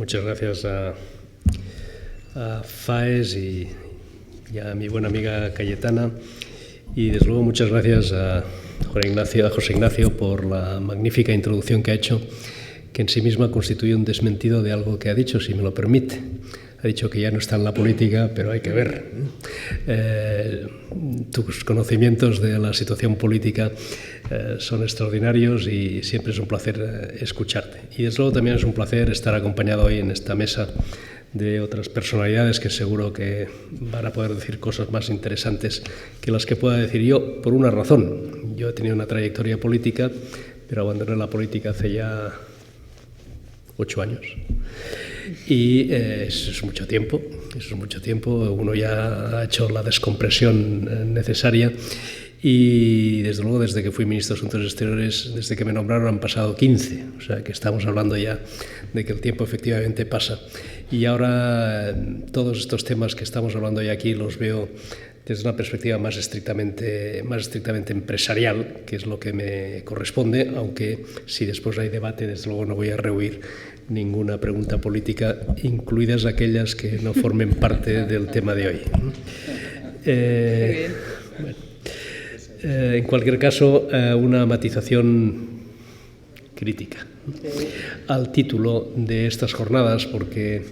muchas gracias a Faes y a mi buena amiga Cayetana, y desde luego muchas gracias a José Ignacio por la magnífica introducción que ha hecho, que en sí misma constituye un desmentido de algo que ha dicho, si me lo permite. Ha dicho que ya no está en la política, pero hay que ver. Tus conocimientos de la situación política son extraordinarios y siempre es un placer escucharte. Y desde luego también es un placer estar acompañado hoy en esta mesa de otras personalidades que seguro que van a poder decir cosas más interesantes que las que pueda decir yo, por una razón. Yo he tenido una trayectoria política, pero abandoné la política hace ya 8 años. Y eso es mucho tiempo, uno ya ha hecho la descompresión necesaria y desde luego desde que fui ministro de Asuntos Exteriores, desde que me nombraron han pasado 15, o sea que estamos hablando ya de que el tiempo efectivamente pasa. Y ahora todos estos temas que estamos hablando ya aquí los veo desde una perspectiva más estrictamente empresarial, que es lo que me corresponde, aunque si después hay debate, desde luego no voy a rehuir ninguna pregunta política, incluidas aquellas que no formen parte del tema de hoy. En cualquier caso, una matización crítica al título de estas jornadas, porque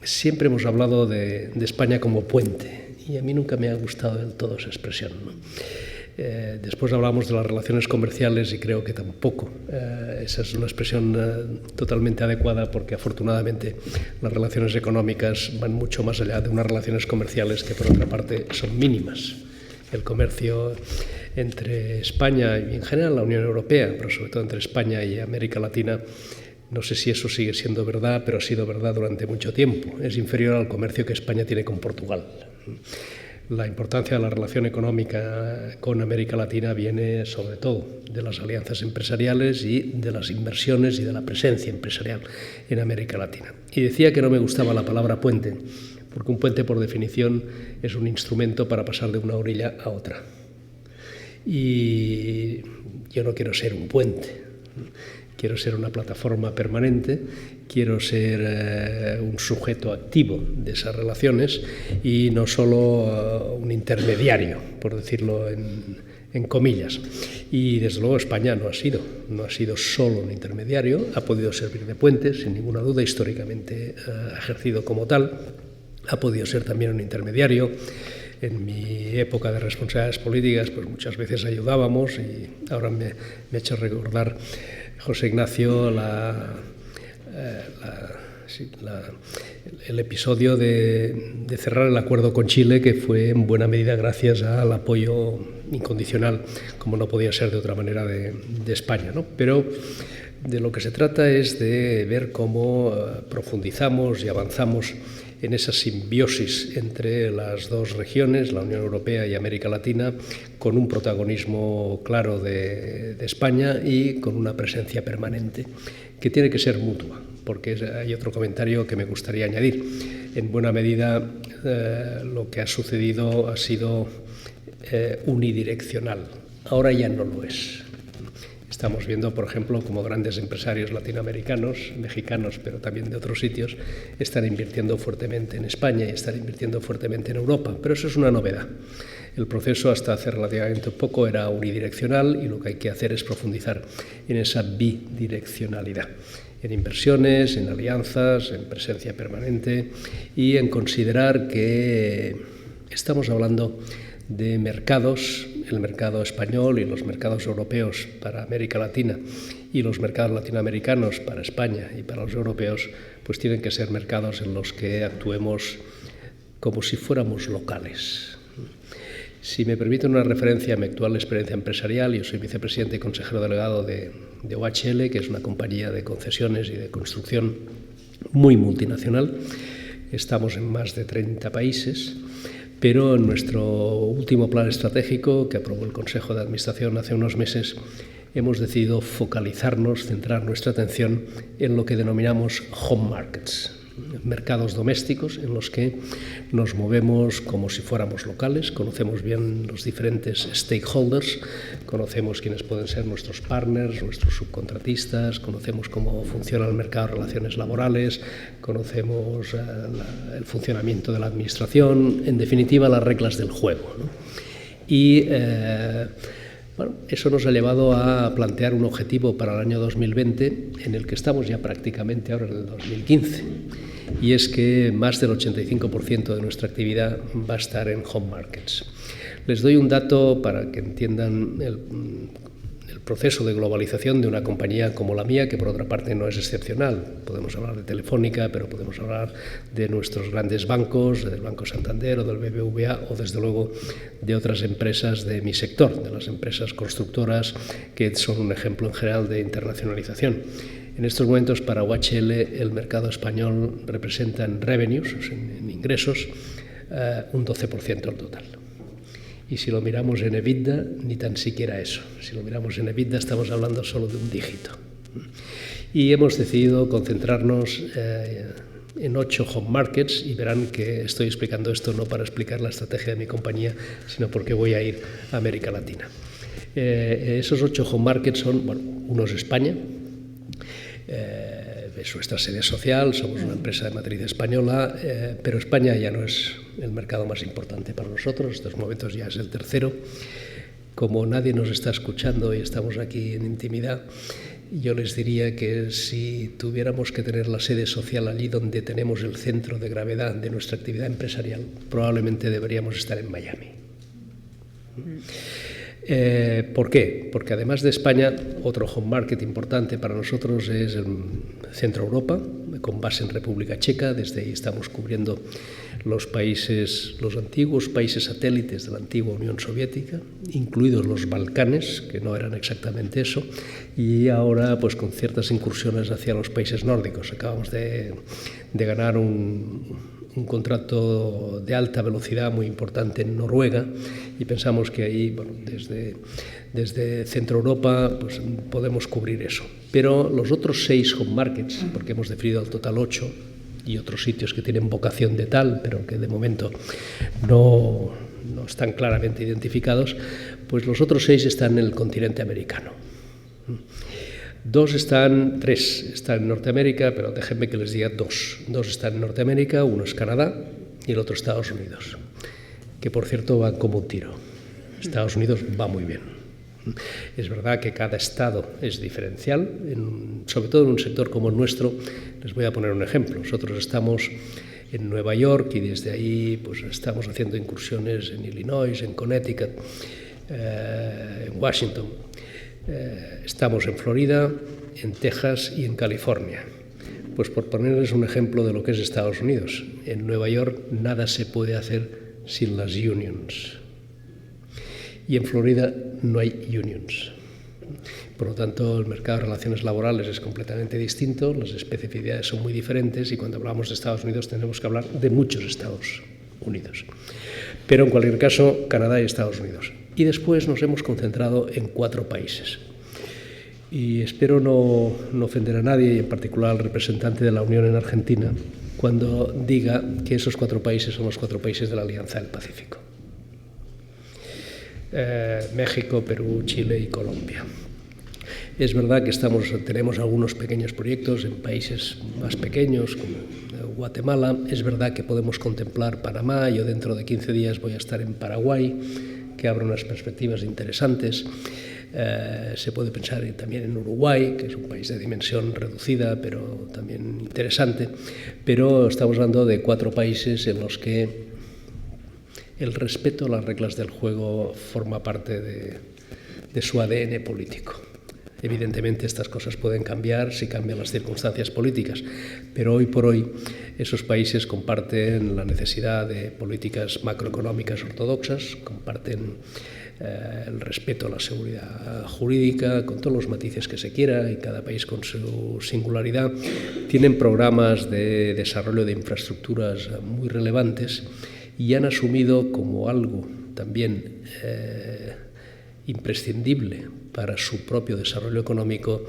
siempre hemos hablado de España como puente, y a mí nunca me ha gustado del todo esa expresión, ¿no? Después hablamos de las relaciones comerciales y creo que tampoco esa es una expresión totalmente adecuada, porque afortunadamente las relaciones económicas van mucho más allá de unas relaciones comerciales que por otra parte son mínimas. El comercio entre España y en general la Unión Europea, pero sobre todo entre España y América Latina, no sé si eso sigue siendo verdad, pero ha sido verdad durante mucho tiempo. Es inferior al comercio que España tiene con Portugal. La importancia de la relación económica con América Latina viene sobre todo de las alianzas empresariales y de las inversiones y de la presencia empresarial en América Latina. Y decía que no me gustaba la palabra puente, porque un puente por definición es un instrumento para pasar de una orilla a otra. Y yo no quiero ser un puente. Quiero ser una plataforma permanente, quiero ser un sujeto activo de esas relaciones y no solo un intermediario, por decirlo en comillas. Y desde luego España no ha sido solo un intermediario, ha podido servir de puente, sin ninguna duda, históricamente ha ejercido como tal, ha podido ser también un intermediario. En mi época de responsabilidades políticas, pues muchas veces ayudábamos, y ahora me ha hecho recordar José Ignacio el episodio de cerrar el acuerdo con Chile, que fue en buena medida gracias al apoyo incondicional, como no podía ser de otra manera, de España, ¿no? Pero de lo que se trata es de ver cómo profundizamos y avanzamos en esa simbiosis entre las dos regiones, la Unión Europea y América Latina, con un protagonismo claro de España y con una presencia permanente que tiene que ser mutua, porque hay otro comentario que me gustaría añadir. En buena medida lo que ha sucedido ha sido unidireccional, ahora ya no lo es. Estamos viendo, por ejemplo, como grandes empresarios latinoamericanos, mexicanos, pero también de otros sitios, están invirtiendo fuertemente en España y están invirtiendo fuertemente en Europa. Pero eso es una novedad. El proceso hasta hace relativamente poco era unidireccional, y lo que hay que hacer es profundizar en esa bidireccionalidad, en inversiones, en alianzas, en presencia permanente y en considerar que estamos hablando de mercados, el mercado español y los mercados europeos para América Latina y los mercados latinoamericanos para España y para los europeos, pues tienen que ser mercados en los que actuemos como si fuéramos locales. Si me permiten una referencia a mi actual experiencia empresarial, yo soy vicepresidente y consejero delegado de OHL, que es una compañía de concesiones y de construcción muy multinacional. Estamos en más de 30 países. Pero en nuestro último plan estratégico, que aprobó el Consejo de Administración hace unos meses, hemos decidido focalizarnos, centrar nuestra atención en lo que denominamos home markets. mercados domésticos en los que nos movemos como si fuéramos locales, conocemos bien los diferentes stakeholders, conocemos quiénes pueden ser nuestros partners, nuestros subcontratistas, conocemos cómo funciona el mercado de relaciones laborales, conocemos el funcionamiento de la administración, en definitiva las reglas del juego, ¿no? Y bueno, eso nos ha llevado a plantear un objetivo para el año 2020 en el que estamos ya prácticamente ahora en el 2015, y es que más del 85% de nuestra actividad va a estar en home markets. Les doy un dato para que entiendan el proceso de globalización de una compañía como la mía, que por otra parte no es excepcional. Podemos hablar de Telefónica, pero podemos hablar de nuestros grandes bancos, del Banco Santander o del BBVA, o desde luego de otras empresas de mi sector, de las empresas constructoras, que son un ejemplo en general de internacionalización. En estos momentos para UHL el mercado español representa en revenues, en ingresos, un 12% del total. Y si lo miramos en EBITDA, ni tan siquiera eso. Si lo miramos en EBITDA, estamos hablando solo de un dígito. Y hemos decidido concentrarnos en 8 home markets, y verán que estoy explicando esto no para explicar la estrategia de mi compañía, sino porque voy a ir a América Latina. Esos 8 home markets son, bueno, uno es España, es nuestra sede social, somos una empresa de matriz española, pero España ya no es el mercado más importante para nosotros, en estos momentos ya es el tercero. Como nadie nos está escuchando y estamos aquí en intimidad, yo les diría que si tuviéramos que tener la sede social allí donde tenemos el centro de gravedad de nuestra actividad empresarial, probablemente deberíamos estar en Miami. ¿Por qué? Porque además de España, otro home market importante para nosotros es el Centro Europa, con base en República Checa. Desde ahí estamos cubriendo los antiguos países satélites de la antigua Unión Soviética, incluidos los Balcanes, que no eran exactamente eso, y ahora pues con ciertas incursiones hacia los países nórdicos. Acabamos de ganar un contrato de alta velocidad muy importante en Noruega, y pensamos que ahí, bueno, desde Centro Europa pues podemos cubrir eso. Pero los otros 6 home markets, porque hemos definido al total 8, y otros sitios que tienen vocación de tal, pero que de momento no están claramente identificados, pues los otros 6 están en el continente americano. 3 están en Norteamérica, pero déjenme que les diga 2. 2 están en Norteamérica, uno es Canadá y el otro Estados Unidos, que por cierto van como un tiro. Estados Unidos va muy bien. Es verdad que cada estado es diferencial, sobre todo en un sector como el nuestro. Les voy a poner un ejemplo. Nosotros estamos en Nueva York y desde ahí pues estamos haciendo incursiones en Illinois, en Connecticut, en Washington. Estamos en Florida, en Texas y en California. Pues por ponerles un ejemplo de lo que es Estados Unidos, en Nueva York nada se puede hacer sin las unions. Y en Florida no hay unions. Por lo tanto, el mercado de relaciones laborales es completamente distinto, las especificidades son muy diferentes, y cuando hablamos de Estados Unidos tenemos que hablar de muchos Estados Unidos. Pero en cualquier caso, Canadá y Estados Unidos. Y después nos hemos concentrado en 4 países. Y espero no ofender a nadie, y en particular al representante de la Unión en Argentina, cuando diga que esos 4 países son los 4 países de la Alianza del Pacífico. México, Perú, Chile y Colombia. Es verdad que tenemos algunos pequeños proyectos en países más pequeños, como Guatemala. Es verdad que podemos contemplar Panamá. Yo dentro de 15 días voy a estar en Paraguay, que abre unas perspectivas interesantes. Se puede pensar también en Uruguay, que es un país de dimensión reducida, pero también interesante. Pero estamos hablando de 4 países en los que el respeto a las reglas del juego forma parte de su ADN político. Evidentemente estas cosas pueden cambiar si cambian las circunstancias políticas, pero hoy por hoy esos países comparten la necesidad de políticas macroeconómicas ortodoxas, comparten el respeto a la seguridad jurídica, con todos los matices que se quiera, y cada país con su singularidad. Tienen programas de desarrollo de infraestructuras muy relevantes y han asumido como algo también imprescindible para su propio desarrollo económico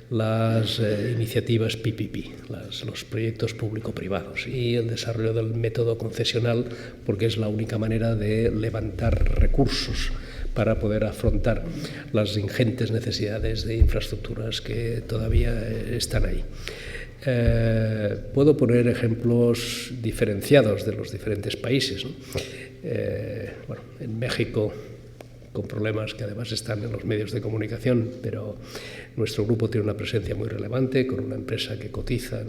las iniciativas PPP, los proyectos público-privados, y el desarrollo del método concesional, porque es la única manera de levantar recursos para poder afrontar las ingentes necesidades de infraestructuras que todavía están ahí. Puedo poner ejemplos diferenciados de los diferentes países, ¿no? Bueno, en México, con problemas que además están en los medios de comunicación, pero nuestro grupo tiene una presencia muy relevante con una empresa que cotiza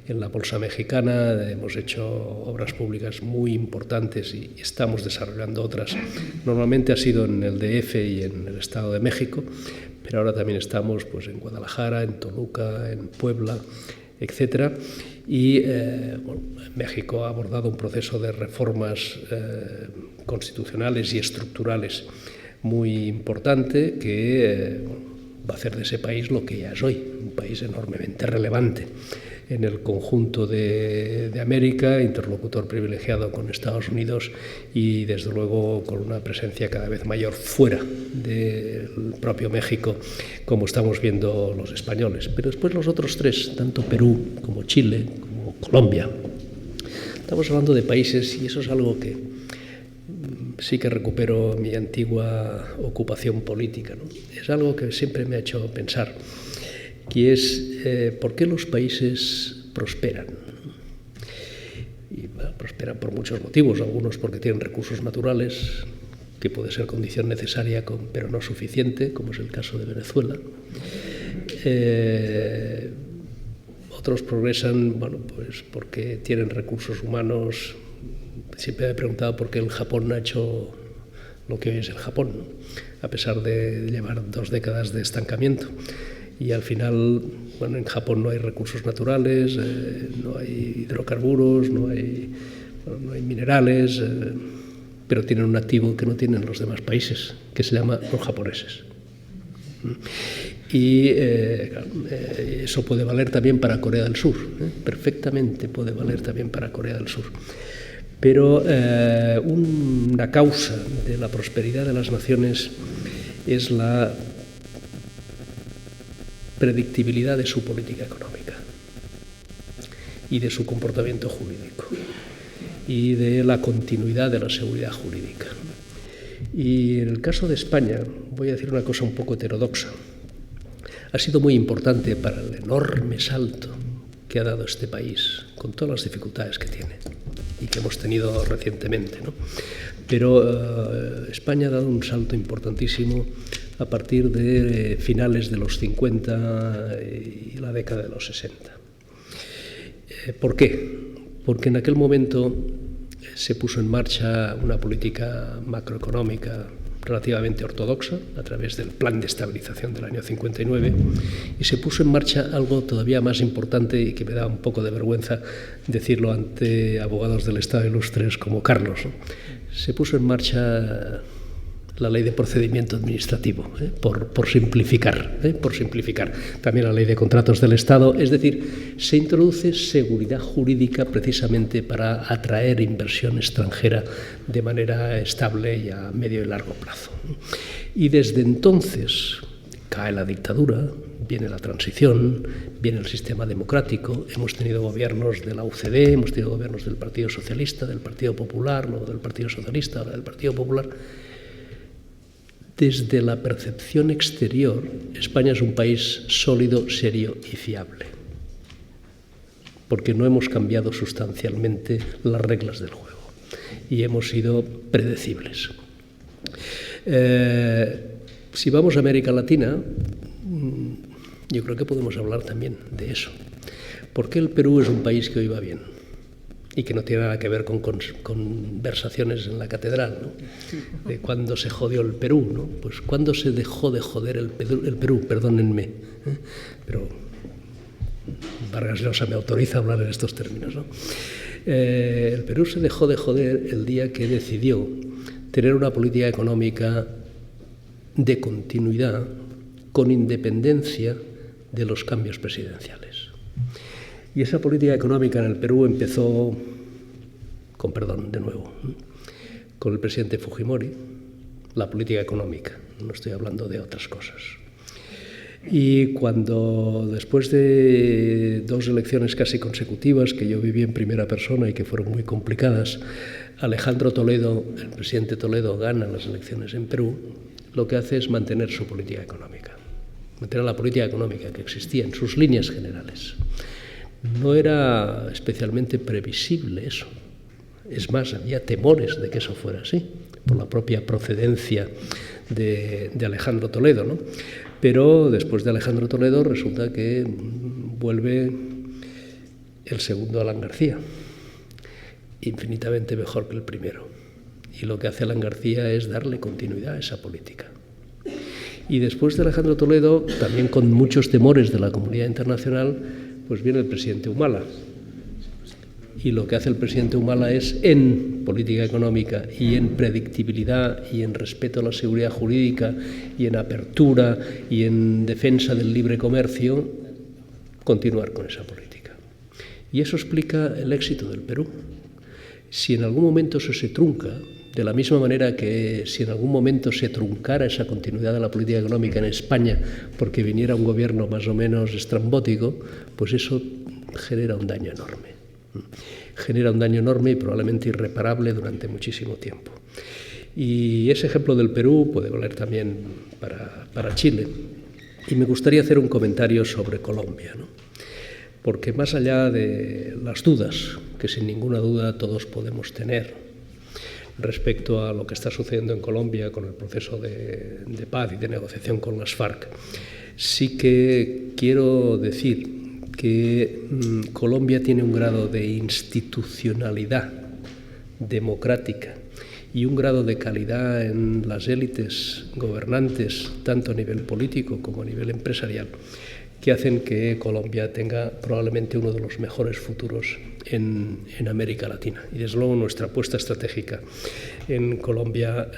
en la bolsa mexicana. Hemos hecho obras públicas muy importantes y estamos desarrollando otras. Normalmente ha sido en el DF y en el Estado de México, pero ahora también estamos pues, en Guadalajara, en Toluca, en Puebla, etcétera. Y bueno, México ha abordado un proceso de reformas constitucionales y estructurales muy importante que va a hacer de ese país lo que ya es hoy, un país enormemente relevante en el conjunto de América, interlocutor privilegiado con Estados Unidos y desde luego con una presencia cada vez mayor fuera del propio México, como estamos viendo los españoles. Pero después los otros tres, tanto Perú como Chile, como Colombia, estamos hablando de países, y eso es algo que sí que recupero mi antigua ocupación política, ¿no? Es algo que siempre me ha hecho pensar, que es por qué los países prosperan. Y bueno, prosperan por muchos motivos, algunos porque tienen recursos naturales, que puede ser condición necesaria pero no suficiente, como es el caso de Venezuela. Otros progresan, bueno, pues porque tienen recursos humanos. Siempre me he preguntado por qué el Japón ha hecho lo que hoy es el Japón, ¿no? A pesar de llevar 2 décadas de estancamiento. Y al final, bueno, en Japón no hay recursos naturales, no hay hidrocarburos, no hay minerales, pero tienen un activo que no tienen los demás países, que se llama los japoneses. Y eso puede valer también para Corea del Sur, perfectamente puede valer también para Corea del Sur. Pero una causa de la prosperidad de las naciones es la predictibilidad de su política económica y de su comportamiento jurídico y de la continuidad de la seguridad jurídica. Y en el caso de España, voy a decir una cosa un poco heterodoxa, ha sido muy importante para el enorme salto que ha dado este país, con todas las dificultades que tiene y que hemos tenido recientemente, ¿no? Pero España ha dado un salto importantísimo a partir de finales de los 50 y la década de los 60. ¿Por qué? Porque en aquel momento se puso en marcha una política macroeconómica relativamente ortodoxa a través del Plan de Estabilización del año 59 y se puso en marcha algo todavía más importante y que me da un poco de vergüenza decirlo ante abogados del Estado ilustres como Carlos, ¿no? Se puso en marcha la ley de procedimiento administrativo, por simplificar, también la ley de contratos del Estado, es decir, se introduce seguridad jurídica precisamente para atraer inversión extranjera de manera estable y a medio y largo plazo. Y desde entonces cae la dictadura, viene la transición, viene el sistema democrático, hemos tenido gobiernos de la UCD, hemos tenido gobiernos del Partido Socialista, del Partido Popular, luego del Partido Socialista, ahora del Partido Popular. Desde la percepción exterior, España es un país sólido, serio y fiable, porque no hemos cambiado sustancialmente las reglas del juego y hemos sido predecibles. Si vamos a América Latina, yo creo que podemos hablar también de eso. ¿Por qué el Perú es un país que hoy va bien? Y que no tiene nada que ver con conversaciones en la catedral, ¿no? De cuándo se jodió el Perú, ¿no? Pues cuándo se dejó de joder el Perú, perdónenme, pero Vargas Llosa me autoriza a hablar en estos términos, ¿no? El Perú se dejó de joder el día que decidió tener una política económica de continuidad con independencia de los cambios presidenciales. Y esa política económica en el Perú empezó, con perdón de nuevo, con el presidente Fujimori, la política económica, no estoy hablando de otras cosas. Y cuando, después de 2 elecciones casi consecutivas que yo viví en primera persona y que fueron muy complicadas, Alejandro Toledo, el presidente Toledo, gana las elecciones en Perú, lo que hace es mantener su política económica, mantener la política económica que existía en sus líneas generales. No era especialmente previsible eso. Es más, había temores de que eso fuera así, por la propia procedencia de Alejandro Toledo, ¿no? Pero después de Alejandro Toledo resulta que vuelve el segundo Alan García, infinitamente mejor que el primero. Y lo que hace Alan García es darle continuidad a esa política. Y después de Alejandro Toledo, también con muchos temores de la comunidad internacional, pues viene el presidente Humala. Y lo que hace el presidente Humala es, en política económica y en predictibilidad y en respeto a la seguridad jurídica y en apertura y en defensa del libre comercio, continuar con esa política. Y eso explica el éxito del Perú. Si en algún momento eso se trunca, de la misma manera que si en algún momento se truncara esa continuidad de la política económica en España porque viniera un gobierno más o menos estrambótico, pues eso genera un daño enorme. Genera un daño enorme y probablemente irreparable durante muchísimo tiempo. Y ese ejemplo del Perú puede valer también para Chile. Y me gustaría hacer un comentario sobre Colombia, ¿no? Porque más allá de las dudas, que sin ninguna duda todos podemos tener respecto a lo que está sucediendo en Colombia con el proceso de paz y de negociación con las FARC, sí que quiero decir que Colombia tiene un grado de institucionalidad democrática y un grado de calidad en las élites gobernantes, tanto a nivel político como a nivel empresarial, que hacen que Colombia tenga probablemente uno de los mejores futuros en América Latina. Y desde luego nuestra apuesta estratégica en Colombia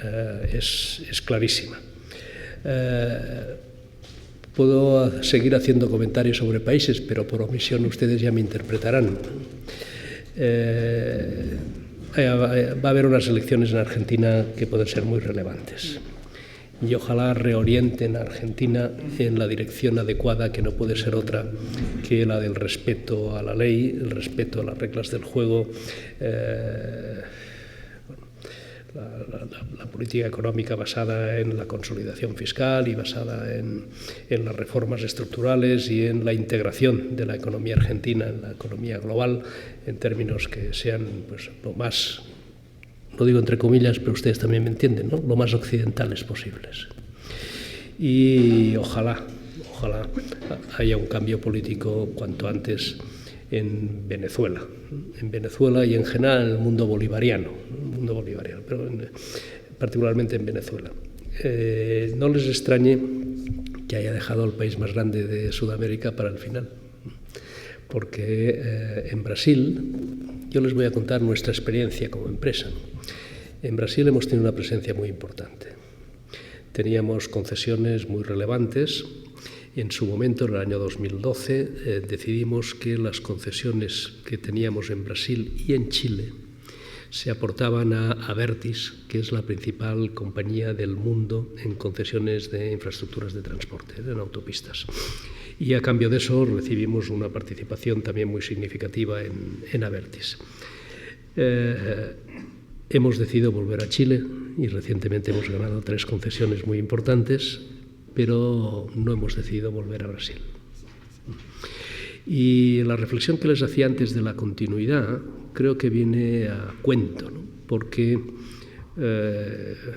es clarísima. Puedo seguir haciendo comentarios sobre países, pero por omisión ustedes ya me interpretarán. Va a haber unas elecciones en Argentina que pueden ser muy relevantes. Y ojalá reorienten a Argentina en la dirección adecuada, que no puede ser otra que la del respeto a la ley, el respeto a las reglas del juego, la política económica basada en la consolidación fiscal y basada en las reformas estructurales y en la integración de la economía argentina en la economía global, en términos que sean, pues, lo más, lo digo entre comillas, pero ustedes también me entienden, ¿no?, lo más occidentales posibles. Y ojalá haya un cambio político cuanto antes en Venezuela y en general en el mundo bolivariano, pero particularmente en Venezuela. No les extrañe que haya dejado al país más grande de Sudamérica para el final, porque en Brasil, yo les voy a contar nuestra experiencia como empresa. En Brasil hemos tenido una presencia muy importante. Teníamos concesiones muy relevantes. En su momento, en el año 2012, decidimos que las concesiones que teníamos en Brasil y en Chile se aportaban a Abertis, que es la principal compañía del mundo en concesiones de infraestructuras de transporte, en autopistas. Y a cambio de eso recibimos una participación también muy significativa en Abertis. Hemos decidido volver a Chile y recientemente hemos ganado 3 concesiones muy importantes, pero no hemos decidido volver a Brasil. Y la reflexión que les hacía antes de la continuidad creo que viene a cuento, ¿no? Porque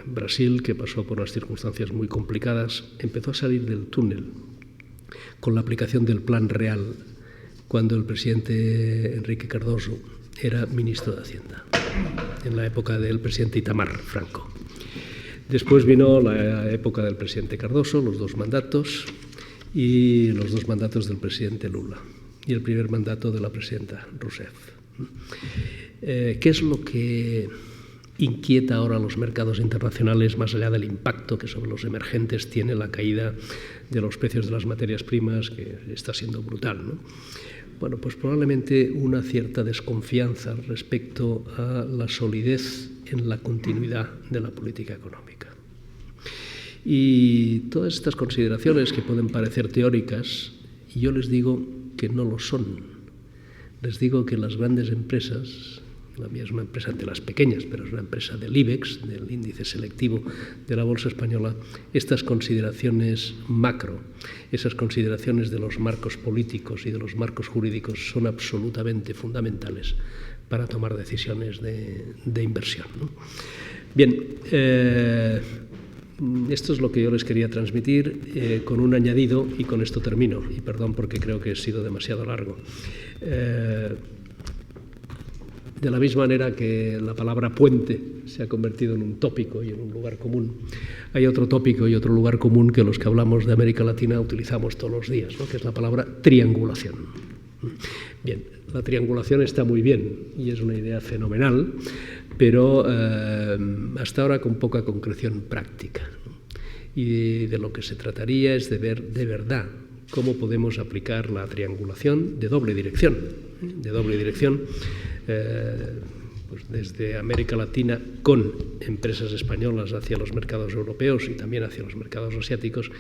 Brasil, que pasó por unas circunstancias muy complicadas, empezó a salir del túnel con la aplicación del Plan Real cuando el presidente Enrique Cardoso era ministro de Hacienda, en la época del presidente Itamar Franco. Después vino la época del presidente Cardoso, los 2 mandatos, y los 2 mandatos del presidente Lula, y el primer mandato de la presidenta Rousseff. ¿Qué es lo que inquieta ahora a los mercados internacionales, más allá del impacto que sobre los emergentes tiene la caída de los precios de las materias primas, que está siendo brutal, ¿no? Bueno, pues probablemente una cierta desconfianza respecto a la solidez en la continuidad de la política económica. Y todas estas consideraciones que pueden parecer teóricas, yo les digo que no lo son. Les digo que las grandes empresas, la mía es una empresa de las pequeñas, pero es una empresa del IBEX, del índice selectivo de la Bolsa Española, estas consideraciones macro, esas consideraciones de los marcos políticos y de los marcos jurídicos son absolutamente fundamentales para tomar decisiones de inversión, ¿no? Bien, esto es lo que yo les quería transmitir, con un añadido, y con esto termino, y perdón porque creo que he sido demasiado largo. De la misma manera que la palabra puente se ha convertido en un tópico y en un lugar común, hay otro tópico y otro lugar común que los que hablamos de América Latina utilizamos todos los días, ¿no? Que es la palabra triangulación. Bien, la triangulación está muy bien y es una idea fenomenal, pero hasta ahora con poca concreción práctica, ¿no? Y de lo que se trataría es de ver de verdad cómo podemos aplicar la triangulación de doble dirección, pues desde América Latina con empresas españolas hacia los mercados europeos y también hacia los mercados asiáticos,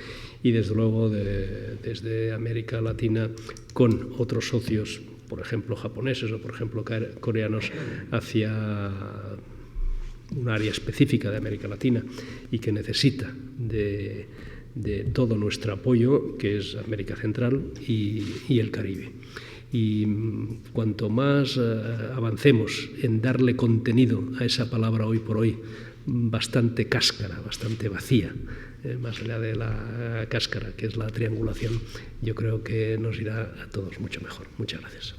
y desde luego desde América Latina con otros socios, por ejemplo japoneses o por ejemplo coreanos, hacia un área específica de América Latina y que necesita de todo nuestro apoyo, que es América Central y el Caribe. Y cuanto más avancemos en darle contenido a esa palabra hoy por hoy bastante cáscara, bastante vacía, más allá de la cáscara, que es la triangulación, yo creo que nos irá a todos mucho mejor. Muchas gracias.